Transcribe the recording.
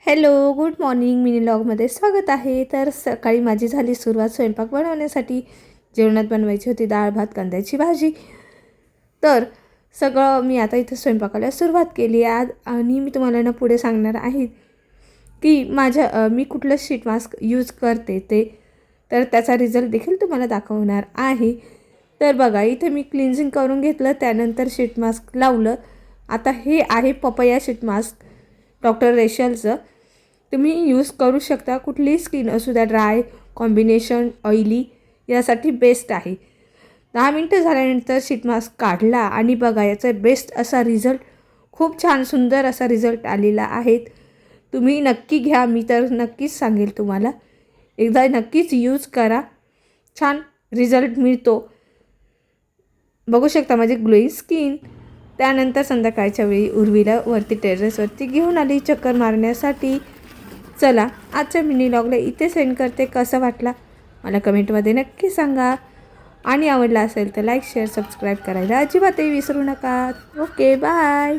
Hello, good morning. Mini व्लॉगमध्ये स्वागत आहे. तर सकाळी माझी झाली सुरुवात स्वयंपाक बनवण्यासाठी. जेवणात बनवायची होती डाळ भात कांद्याची भाजी. तर सगळं मी आता इथं स्वयंपाकाला सुरुवात केली आज. आणि मी तुम्हाला ना पुढे सांगणार आहे की मी कुठलं शीट मास्क यूज करते ते. तर त्याचा रिझल्ट देखील तुम्हाला दाखवणार आहे. तर बघा, इथे मी क्लिन्झिंग करून घेतलं, त्यानंतर शीट मास्क लावलं. आता हे आहे पपया शीट मास्क डॉक्टर रेशलचं. तुम्ही यूज करू शकता, कुठलीही स्किन असू द्या, ड्राय, कॉम्बिनेशन, ऑइली, यासाठी बेस्ट आहे. 10 मिनटं झाल्यानंतर शीट मास्क काढला आणि बघा याचा बेस्ट असा रिझल्ट, खूप छान सुंदर असा रिझल्ट आलेला आहे. तुम्ही नक्की घ्या, मी तर नक्कीच सांगेल तुम्हाला. एकदा नक्कीच यूज करा, छान रिझल्ट मिळतो. बघू शकता माझी ग्लोईंग स्किन. त्यानंतर संध्याकाळच्या वेळी उर्वीला वरती टेरेसवरती घेऊन आली चक्कर मारण्यासाठी. चला, आजच्या मिनी व्लॉगला इथे सेंड करते. कसं वाटला मला कमेंटमध्ये नक्की सांगा. आणि आवडला असेल तर लाईक शेअर सबस्क्राईब करायला अजिबातही विसरू नका. Okay, bye.